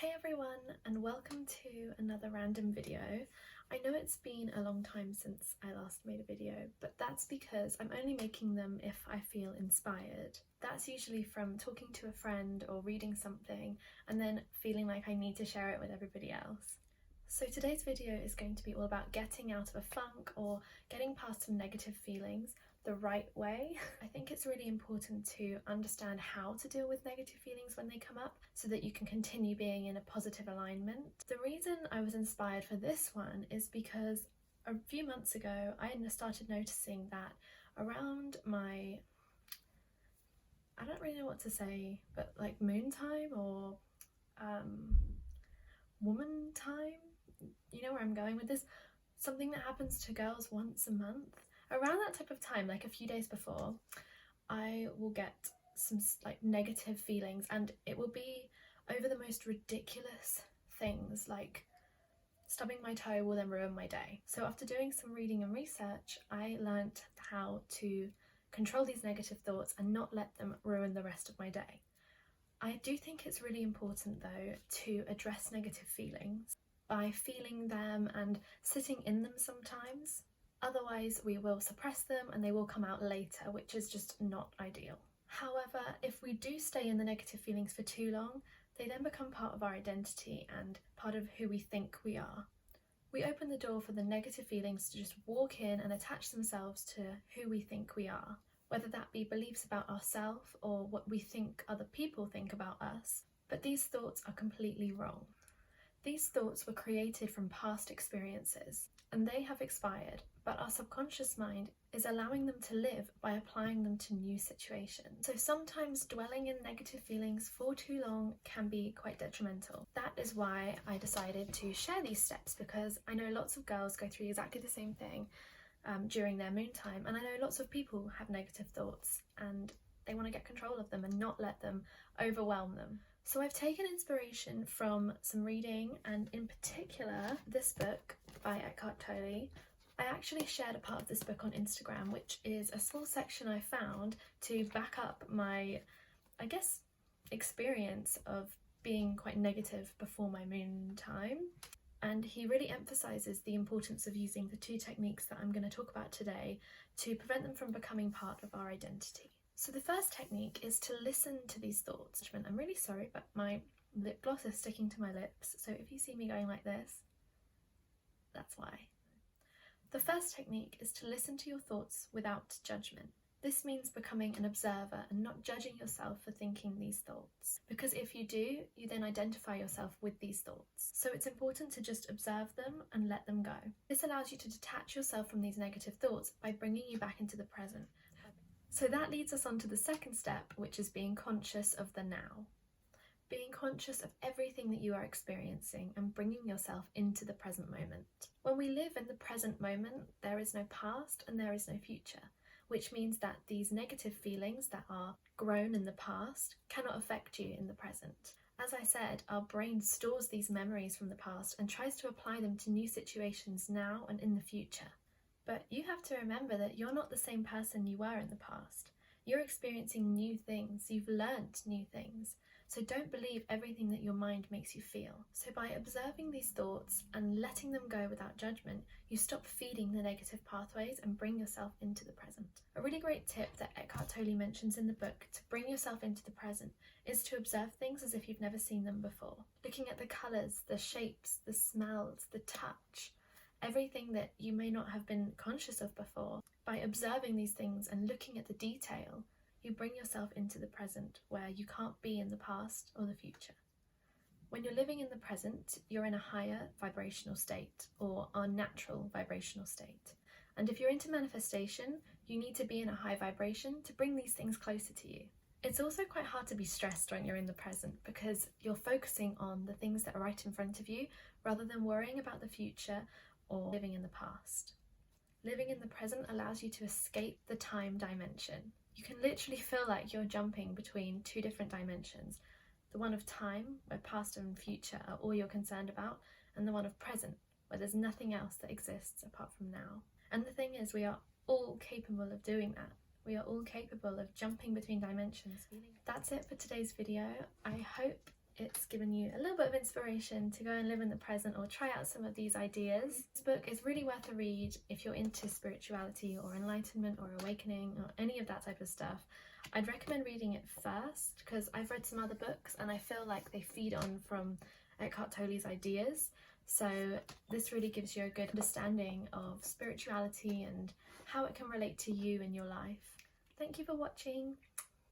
Hey everyone, and welcome to another random video. I know it's been a long time since I last made a video, but that's because I'm only making them if I feel inspired. That's usually from talking to a friend or reading something and then feeling like I need to share it with everybody else. So today's video is going to be all about getting out of a funk or getting past some negative feelings the right way. I think it's really important to understand how to deal with negative feelings when they come up so that you can continue being in a positive alignment. The reason I was inspired for this one is because a few months ago I started noticing that around my, I don't really know what to say, but like moon time or woman time, you know where I'm going with this, something that happens to girls once a month. Around that type of time, like a few days before, I will get some like negative feelings, and it will be over the most ridiculous things, like stubbing my toe will then ruin my day. So after doing some reading and research, I learnt how to control these negative thoughts and not let them ruin the rest of my day. I do think it's really important though to address negative feelings by feeling them and sitting in them sometimes. Otherwise we will suppress them and they will come out later, which is just not ideal. However, if we do stay in the negative feelings for too long, they then become part of our identity and part of who we think we are. We open the door for the negative feelings to just walk in and attach themselves to who we think we are, whether that be beliefs about ourselves or what we think other people think about us. But these thoughts are completely wrong. These thoughts were created from past experiences and they have expired, but our subconscious mind is allowing them to live by applying them to new situations. So sometimes dwelling in negative feelings for too long can be quite detrimental. That is why I decided to share these steps, because I know lots of girls go through exactly the same thing during their moon time, and I know lots of people have negative thoughts and they want to get control of them and not let them overwhelm them. So I've taken inspiration from some reading, and in particular this book by Eckhart Tolle. I actually shared a part of this book on Instagram, which is a small section I found to back up my, I guess, experience of being quite negative before my moon time. And he really emphasises the importance of using the two techniques that I'm going to talk about today to prevent them from becoming part of our identity. So the first technique is to listen to these thoughts. I'm really sorry, but my lip gloss is sticking to my lips, so if you see me going like this, that's why. The first technique is to listen to your thoughts without judgment. This means becoming an observer and not judging yourself for thinking these thoughts. Because if you do, you then identify yourself with these thoughts. So it's important to just observe them and let them go. This allows you to detach yourself from these negative thoughts by bringing you back into the present. So that leads us on to the second step, which is being conscious of the now. Being conscious of everything that you are experiencing and bringing yourself into the present moment. When we live in the present moment, there is no past and there is no future, which means that these negative feelings that are grown in the past cannot affect you in the present. As I said, our brain stores these memories from the past and tries to apply them to new situations now and in the future. But you have to remember that you're not the same person you were in the past. You're experiencing new things, you've learnt new things. So don't believe everything that your mind makes you feel. So by observing these thoughts and letting them go without judgment, you stop feeding the negative pathways and bring yourself into the present. A really great tip that Eckhart Tolle mentions in the book to bring yourself into the present is to observe things as if you've never seen them before. Looking at the colours, the shapes, the smells, the touch, everything that you may not have been conscious of before. By observing these things and looking at the detail, you bring yourself into the present where you can't be in the past or the future. When you're living in the present, you're in a higher vibrational state or our natural vibrational state. And if you're into manifestation, you need to be in a high vibration to bring these things closer to you. It's also quite hard to be stressed when you're in the present because you're focusing on the things that are right in front of you rather than worrying about the future or living in the past. Living in the present allows you to escape the time dimension. You can literally feel like you're jumping between two different dimensions. The one of time, where past and future are all you're concerned about, and the one of present, where there's nothing else that exists apart from now. And the thing is, we are all capable of doing that. We are all capable of jumping between dimensions. That's it for today's video. I hope it's given you a little bit of inspiration to go and live in the present or try out some of these ideas. This book is really worth a read if you're into spirituality or enlightenment or awakening or any of that type of stuff. I'd recommend reading it first because I've read some other books and I feel like they feed on from Eckhart Tolle's ideas. So this really gives you a good understanding of spirituality and how it can relate to you in your life. Thank you for watching.